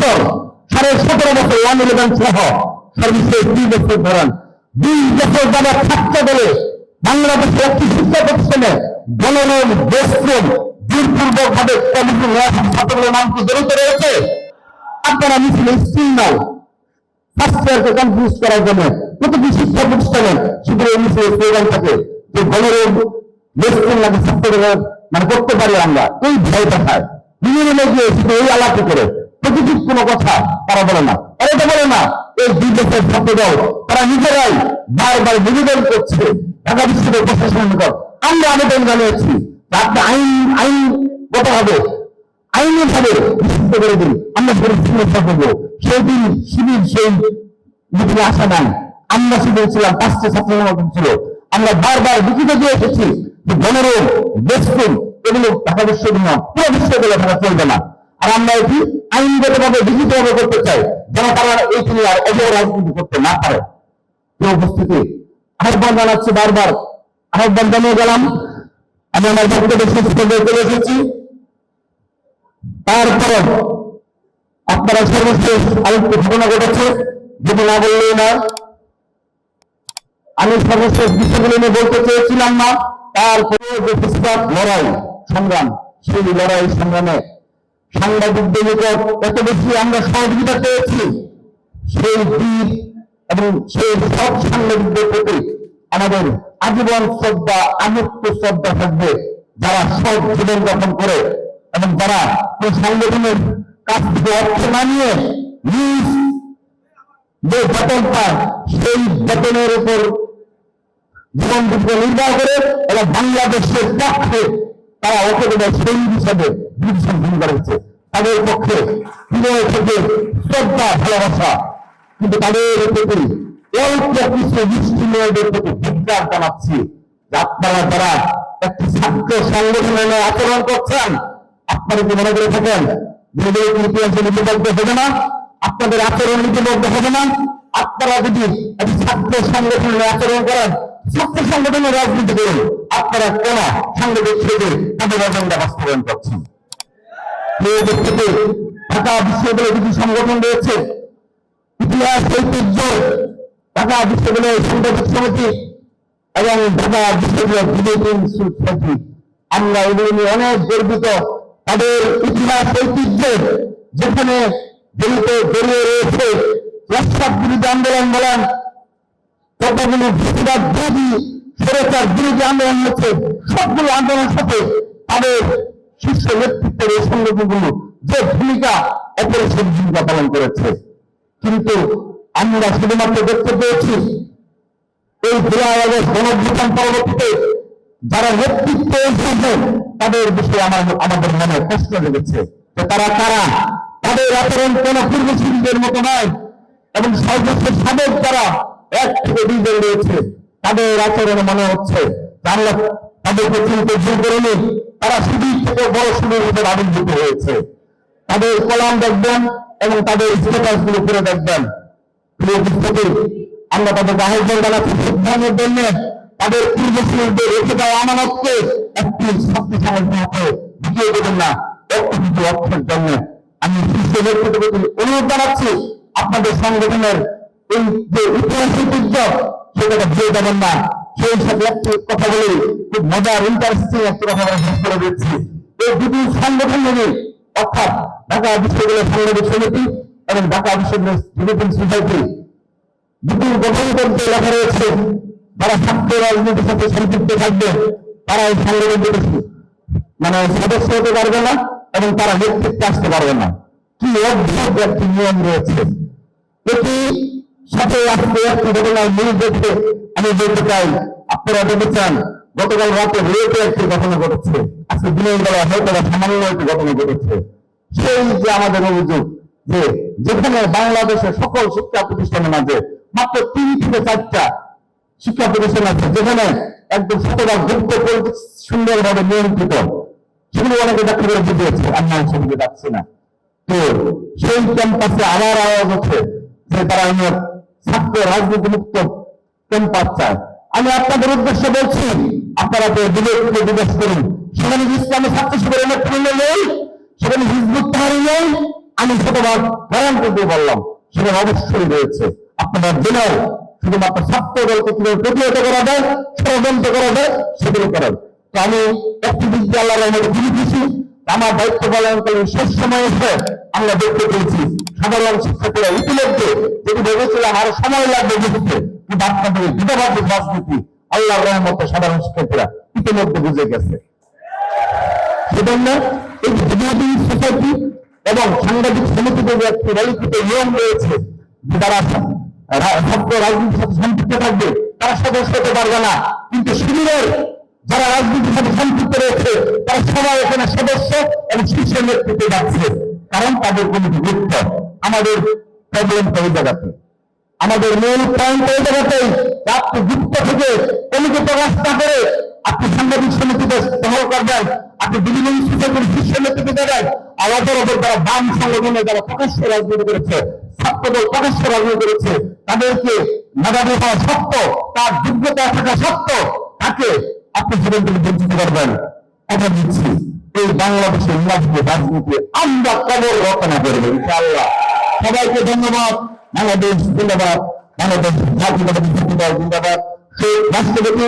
বছর 17.5 বছর 111 সহ সর্বশেষ 2 বছর ধরেন 2 বছর যারা ছাত্র দলে বাংলাদেশের একটি শিক্ষা প্রতিষ্ঠানে গণরোগ দেশপ্রেম জোরপূর্বক ভাবে কমিশন ছাত্রদলের নাম কি জড়িত রয়েছে? আপনারা মিছিলে স্টিল নাও ফার্স্ট ইয়ারকে কনফিউজ করার জন্য প্রতিটি শিক্ষা প্রতিষ্ঠানে শুধু এই মিছিলে স্লোগান থাকে যে গণরোগ দেশপ্রেম লাগে ছাত্রদলের মানে করতে পারি আমরা, এই ভয় দেখায় বিভিন্ন গিয়ে শুধু এই আলাপি করে প্রতিটি কোনো কথা তারা বলে না। তারা তো বলে না এই 2 বছর ছাত্রদল তারা নিজেরাই বারবার নিবেদন করছে ঢাকা বিশ্ববিদ্যালয় প্রশাসনের নিকট। আমরা আবেদন জানিয়েছি আপনি আইনগত হবে আইনি ভাবে নিষিদ্ধ করে দিন, আমরা পরিস্থিতি করবো। সেই দিন শিবির সেই মিটিংয়ে আসা নাই, আমরা শিবির ছিলাম 5টি ছাত্রের মতন ছিল। আমরা বারবার লিখিত দিয়ে এসেছি যে গণরোগ দেশপ্রেম এগুলো ঢাকা বিশ্ববিদ্যালয় পুরো বিশ্ববিদ্যালয় ঢাকা চলবে না। আর আমরা এটি আইনগতভাবে লিখিতভাবে করতে চাই যেন তারা এইটি আর অবৈধ রাজনীতি করতে না পারে। উপস্থিতি আহ্বান জানাচ্ছি, বারবার আহ্বান জানিয়ে গেলাম। আমি আমার বক্তব্য শেষ করে চলে এসেছি। তারপরে আপনারা সর্বশেষ আরেকটি ঘটনা ঘটেছে যেটা না বললেই না। আমি সর্বশেষ বিষয়গুলো নিয়ে বলতে চেয়েছিলাম না। তারপরে যে লড়াই সংগ্রাম, সেই লড়াই সংগ্রামে সাংবাদিকদের নিকট এত বেশি আমরা সহযোগিতা পেয়েছি, সেই বীর এবং সেই সব সাংবাদিকদের প্রতি আমাদের আজীবন শ্রদ্ধা, আমৃত্যু শ্রদ্ধা থাকবে যারা সব জীবন যাপন করে এবং যারা এই সংগঠনের কাছ থেকে অর্থ না নিয়ে নিজ যে বেতন পায় সেই বেতনের উপর জীবন জীবিকা নির্বাহ করে এবং বাংলাদেশের পক্ষে তারা অপরাধের সৈনিক হিসাবে ডিভিশন ভূমিকা রয়েছে। তাদের পক্ষে হৃদয় থেকে শ্রদ্ধা ভালোবাসা, কিন্তু তাদের প্রতি অল্প কিছু মিষ্টি মেয়েদের প্রতি ধিক্কার জানাচ্ছি যে আপনারা যারা একটি ছাত্র সংগঠনের আচরণ করছেন, আপনারা কি মনে করে থাকেন যে ইতিহাসে লিপিবদ্ধ হবে না? আপনাদের আচরণ লিপিবদ্ধ হবে না? আপনারা যদি একটি ছাত্র সংগঠনের আচরণ করেন, ছাত্র সংগঠনের রাজনীতি করুন, আপনারা কেন সাংবাদিক হিসেবে তাদের এজেন্ডা বাস্তবায়ন করছেন? ঢাকা বিশ্ববিদ্যালয়ে কিছু সংগঠন রয়েছে, ইতিহাস ঐতিহ্য ঢাকা বিশ্ববিদ্যালয় সাংবাদিক সমিতি এবং ঢাকা বিশ্ববিদ্যালয় ডিবেটিং সমিতি, আমরা এগুলো নিয়ে অনেক গর্বিত। তাদের ইতিহাস ঐতিহ্য যেখানে জড়িয়ে রয়েছে রাষ্ট্র বিরোধী আন্দোলন বলেন, কতগুলো ফেসিবাদ বিরোধী স্বৈরাচার বিরোধী আন্দোলন হচ্ছে, সবগুলো আন্দোলনের সাথে তাদের শীর্ষ নেতৃত্বের এই সংগঠনগুলো যে ভূমিকা অপরিসীম ভূমিকা পালন করেছে। কিন্তু আমরা শুধুমাত্র দেখতে পেয়েছি এই জুলাই আগস্ট গণঅভ্যুত্থান পরবর্তীতে যারা নেতৃত্বে এসেছে তাদের বিষয়ে আমাদের মনে প্রশ্ন জেগেছে যে তারা কারা, তাদের আচরণ কোন পূর্বসূরীদের মতো নয় এবং সর্বোচ্চ সাবেক যারা 1 থেকে 2 জন রয়েছে তাদের আচরণে মনে হচ্ছে আমরা তাদেরকে চিনতে ভুল করিনি, তারা শিবির থেকে বড় শিবির হিসেবে আবির্ভূত হয়েছে। তাদের কলাম দেখবেন এবং তাদের স্ট্যাটাস গুলো করে দেখবেন। আমরা তাদেরকে আহ্বান জানাচ্ছি সিদ্ধান্তের জন্য তাদের পূর্বসূরীদের রেখে দেওয়া আমানতকে একটি শক্তিশালী হাতে ঢুকিয়ে দেবেন না একটু কিছু অর্থের জন্য। আমি শীর্ষ নেতৃত্বের প্রতি অনুরোধ জানাচ্ছি আপনাদের সংগঠনের এই যে ইতিহাস ঐতিহ্য সেটাকে ভুলে যাবেন না। সেই সাথে একটি কথা বলি, খুব মজার ইন্টারেস্টিং একটি কথা আমরা শেষ করে দিচ্ছি। এই দুটি সংগঠন নিয়ে অর্থাৎ ঢাকা বিশ্ববিদ্যালয় সাংবাদিক সমিতি এবং ঢাকা বিশ্ববিদ্যালয় ডিবেটিং সোসাইটি দুটির গঠন করতে লেখা রয়েছে যারা ছাত্র রাজনীতির সাথে সম্পৃক্ত থাকবে তারা এই সংগঠনটির মানে সদস্য হতে পারবে না এবং তারা নেতৃত্বে আসতে পারবে না। কি অদ্ভুত একটি নিয়ম রয়েছে। এটি সাথে আজকে একটি ঘটনার মিল দেখে আমি বলতে চাই, আপনারা দেখেছেন গতকাল রাতে রেটে একটি ঘটনা ঘটেছে, আজকে দিনের বেলা হয়তো সামান্য একটি ঘটনা ঘটেছে। সেই যে আমাদের অভিযোগ যে যেখানে বাংলাদেশের সকল শিক্ষা প্রতিষ্ঠানের মাঝে মাত্র 3 থেকে 4টা শিক্ষা প্রতিষ্ঠান আছে যেখানে একদম শতভাগ গুপ্ত সুন্দরভাবে নিয়ন্ত্রিত, সেগুলো অনেকে ব্যাখ্যা করে বুঝিয়েছে, আমি সেগুলো যাচ্ছি না। তো সেই ক্যাম্পাসে আমার আওয়াজ হচ্ছে যে তারা ছাত্র রাজনীতি মুক্ত ক্যাম্পাস চায়। আমি আপনাদের উদ্দেশ্যে বলছি আপনারা তো বিবেককে বিবেচ করুন। সেখানে ইসলামী ছাত্র শিবিরের নেতৃত্ব নেই, সেখানে হিজবুত তাহরির নেই, আমি শতভাগ গ্যারান্টি দিয়ে বললাম সেটা অবশ্যই রয়েছে। আপনারা জেনেও শুধুমাত্র ছাত্র দলকে কিভাবে প্রতিহত করা যায়, ষড়যন্ত্র করা যায়, সেগুলো করেন। তো আমি একটি দিক দিয়ে আল্লাহর রহমতে খুবই খুশি। আমার দায়িত্ব পালনকালীন শেষ সময় এসে আমরা দেখতে পেয়েছি সাধারণ শিক্ষার্থীরা ইতিমধ্যে যেটি ভেবেছিলাম আরো সময় লাগবে বুঝতে, কিন্তু আপনাদের বিধবাদের রাজনীতি আল্লাহর রহমতে সাধারণ শিক্ষার্থীরা ইতিমধ্যে বুঝে গেছে। সেজন্য এই ভিডিও সোসাইটি এবং সাংবাদিক সমিতিতে যে একটি রেলিতে নিয়ম রয়েছে যে যারা ছাত্র রাজনীতির সাথে সম্পৃক্ত থাকবে তারা সদস্য হতে পারবে না, কিন্তু শিবিরের যারা রাজনীতির সাথে সম্পৃক্ত রয়েছে তারা সবাই এখানে সদস্য এবং শীর্ষ নেতৃত্বে যাচ্ছে, কারণ তাদের কমিটি গুরুত্ব। আমাদের প্রবলেম এই জায়গাতে, আমাদের মূল পয়েন্ট এই জায়গাতেই আপনি যুক্ত থেকে কমিটি প্রকাশ না করে আপনি সাংবাদিক সমিতিতে দখল করবেন, আপনি বিভিন্ন সোসাইটির শীর্ষ নেতৃত্বে দেবেন। আমাদের ওপর যারা বাম সংগঠনে যারা প্রকাশ্য রাজনীতি করেছে, ছাত্রদল প্রকাশ্য রাজনীতি করেছে, তাদেরকে মেধাবী হওয়া সত্য, তার যোগ্যতা থাকা সত্য, তাকে আপনি জীবন থেকে বঞ্চিত করবেন। কথা দিচ্ছি এই বাংলাদেশের রাজনীতি আমরা কবর রচনা করবো ইনশাআল্লাহ। সবাইকে ধন্যবাদ। বাংলাদেশ জিন্দাবাদ, বাংলাদেশ জাতীয়তাবাদী ছাত্র দল জিন্দাবাদ। সেই রাষ্ট্রপতি